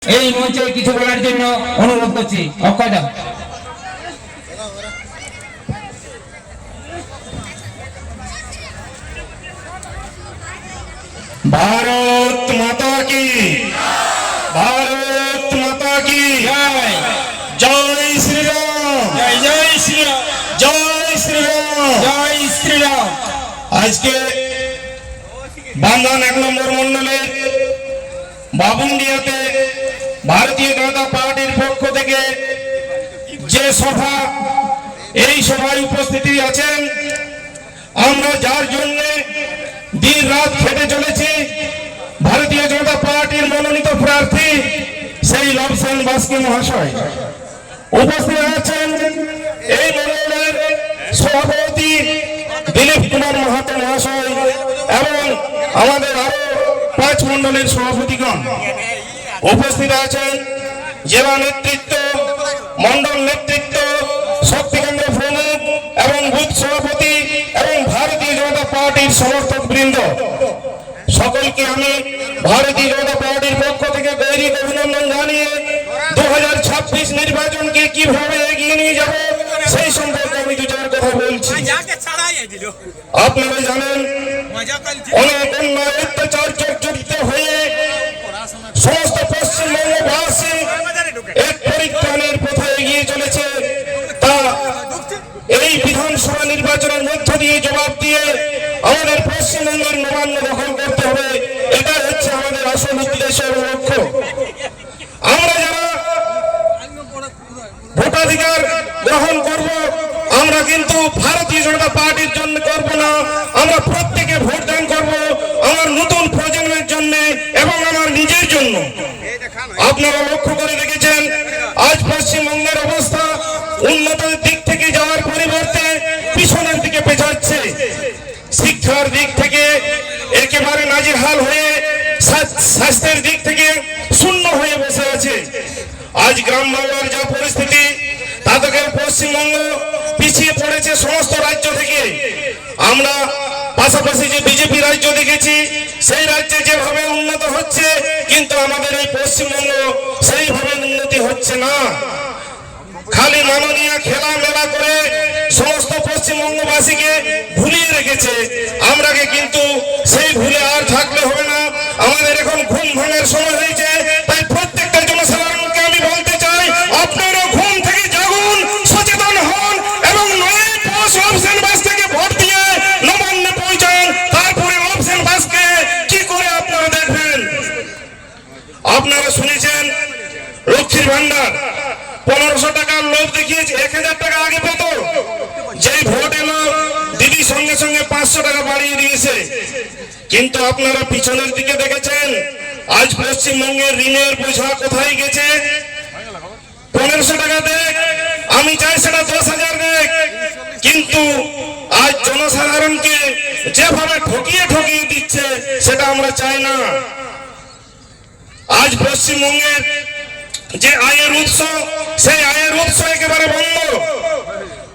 এই মঞ্চে কিছু বলার জন্য অনুরোধ করছি। অক্ষয় দা। भारत माता की, भारत माता की जय। जय श्री राम, जय जय श्री राम, जय श्री राम, जय श्री राम। आज के बांधन 1 নম্বর মন্ডলের বাবুন্ডিয়াতে ভারতীয় জনতা পার্টির পক্ষ থেকে যে সভা, এই সভায় উপস্থিতি আছেন আমরা যার জন্য দিন রাত খেটে চলেছি, ভারতীয় জনতা পার্টির মনোনীত প্রার্থী সেই লবসেন বাস্কে মহাশয় উপস্থিত আছেন। এই মন্ডলের সভাপতি দিলীপ কুমার মাহাতো মহাশয় এবং আমাদের আরো 5 মন্ডলের সভাপতিগণ উপস্থিত আছেন। জেলা নেতৃত্ব, মন্ডল নেতৃত্ব, শক্তি কেন্দ্র প্রমুখ এবং বুথ সভাপতি এবং ভারতীয় জনতা পার্টির সমর্থক বৃন্দ সকলকে আমি ভারতীয় জনতা পার্টির পক্ষ থেকে গৌরী অভিনন্দন জানিয়ে 2026 নির্বাচনকে কিভাবে এগিয়ে নিয়ে যাব সেই সম্পর্কে আমি 2-4 কথা বলছি। আপনারা জানেন অনেক অন্যায় অত্যাচার জর্জরিত হয়ে সমস্ত পশ্চিমবঙ্গবাসী এক পরিত্রাণের পথে এগিয়ে চলেছে। তা এই বিধানসভা নির্বাচনের মধ্য দিয়ে জবাব দিয়ে আমাদের পশ্চিমবঙ্গের নবান্ন দখল করতে হবে, এটা হচ্ছে আমাদের আসল উদ্দেশ্য এবং লক্ষ্য। আমরা যারা ভোটাধিকার গ্রহণ করব, আমরা কিন্তু ভারতীয় জনতা পার্টির জন্য করব না, আমরা প্রত্যেকে ভোটদান করব আমার নতুন প্রজন্মের জন্য এবং আমার নিজের জন্য। আপনারা লক্ষ্য করে দেখেছেন আজ পশ্চিমবঙ্গের অবস্থা উন্নতির দিক থেকে যাওয়ার পরিবর্তে পিছনের দিকে পেছাচ্ছে। শিক্ষার দিক থেকে একেবারে নাজেহাল হয়ে, স্বাস্থ্যের দিক থেকে শূন্য হয়ে বসে আছে। আজ গ্রাম বাংলার যা পরিস্থিতি, তা থেকে পশ্চিমবঙ্গ পিছিয়ে পড়েছে সমস্ত রাজ্য থেকে। আমরা পাশাপাশি যে বিজেপি রাজ্য দেখেছি, সেই রাজ্যে যেভাবে উন্নত হচ্ছে, কিন্তু আমাদের এই পশ্চিমবঙ্গ সেইভাবে উন্নতি হচ্ছে না। খালি মাননীয় খেলা মেলা করে সমস্ত পশ্চিমবঙ্গবাসীকে ভুলিয়ে রেখেছে। আমরাকে কিন্তু সেই ভুলে আর থাকলে হবে না। আমাদের এখন ঘুম ভাঙার সময় হয়েছে। তাই প্রত্যেকটা জনসাধারণকে আমি বলতে চাই, আপনারা ঘুম থেকে জাগুন, সচেতন হন এবং নয় অপশন বাস থেকে ভোট দিয়ে নবান্নে পৌঁছান। তারপরে অপশন বাসকে কি করে আপনারা দেখবেন। আপনারা শুনেছেন লক্ষ্মীর ভান্ডার 1500 টাকার লোভ দেখিয়েছে, 1000 টাকা আগে পেত। যেই ভোট এলো দিদি সঙ্গে সঙ্গে 500 টাকা বাড়িয়ে দিয়েছে। কিন্তু আপনারা পিছনের দিকে দেখেছেন আজ পশ্চিমবঙ্গের ঋণের বোঝা কোথায় গেছে। 1500 টাকা দেখ, আমি চাই সেটা 10,000 দেখ, কিন্তু আজ জনসাধারণকে যেভাবে ঠকিয়ে ঠকিয়ে দিচ্ছে সেটা আমরা চাই না। আজ পশ্চিমবঙ্গের যে আয়ের উৎস, সেই আয়ের উৎস একেবারে বন্ধ।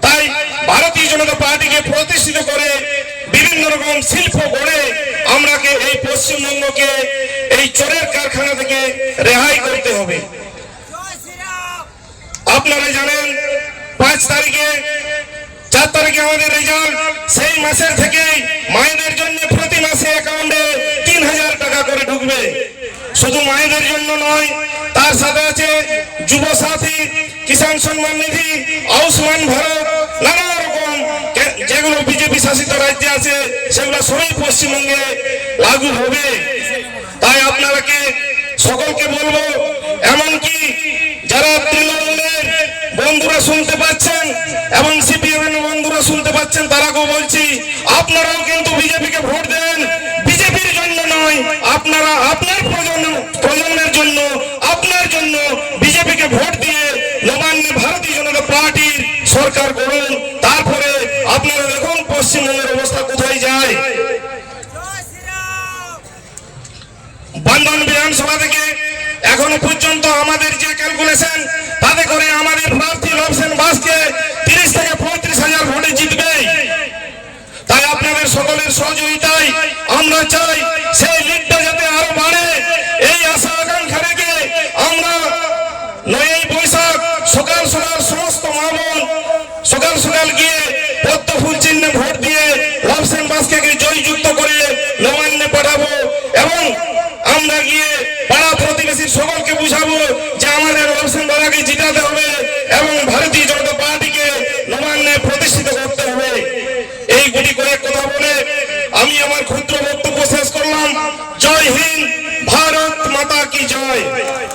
তাই ভারতীয় জনতা পার্টিকে প্রতিষ্ঠিত করে বিভিন্ন রকম শিল্প গড়ে আমরাকে এই পশ্চিমবঙ্গকে এই চোরের কারখানা থেকে রেহাই করতে হবে। আপনারা জানেন 5 তারিখে 4 তারিখে আমাদের রেজাল্ট। সেই মাসের থেকে মায়েদের জন্য প্রতি মাসে অ্যাকাউন্টে 3000 টাকা করে ঢুকবে। শুধু মায়েদের জন্য নয়, তার সাথে আছে যুব সাথী, কিষাণ সম্মান নিধি, আয়ুষ্মান ভারত, নানা রকম যেগুলো বিজেপি শাসিত রাজ্যে আছে সেগুলো সবই পশ্চিমবঙ্গে লাগু হবে। তাই আপনারাকে সকলকে বলবো, এমনকি যারা তৃণমূলের বন্ধুরা শুনতে পাচ্ছেন এবং সিপিএম বন্ধুরা শুনতে পাচ্ছেন, তারাকেও বলছি আপনারাও কিন্তু বিজেপিকে ভোট দেন। বিজেপির জন্য নয়, আপনারা আপনার প্রজন্মের জন্য, আপনার জন্য বিজেপিকে ভোট দিয়ে নবান্নে ভারতীয় জনতা পার্টির সরকার করুন। তারপরে আপনারা দেখুন পশ্চিমবঙ্গের অবস্থা কোথায় যায়। বান্ধন বিধানসভা থেকে এখনো পর্যন্ত আমাদের যে ক্যালকুলেশন, তাতে করে আমাদের প্রার্থী লবসেন বাসকে 30 থেকে 35,000 ভোটে জিতবে। তাই আপনাদের সকলের সহযোগিতায় আমরা চাই সেই লিডটা যাতে আরো বাড়ে। এই আশা আকাঙ্ক্ষা রেখে আমরা দেশের সকলকে বুঝাবো যে আমাদের অপশন দাদাকে জিতাতে হবে এবং ভারতীয় জনতা পার্টিকে নবান্নে প্রতিষ্ঠিত করতে হবে। এই গুটি কয়েক কথা বলে আমি আমার ক্ষুদ্র বক্তব্য শেষ করলাম। জয় হিন্দ, ভারত মাতা কি জয়।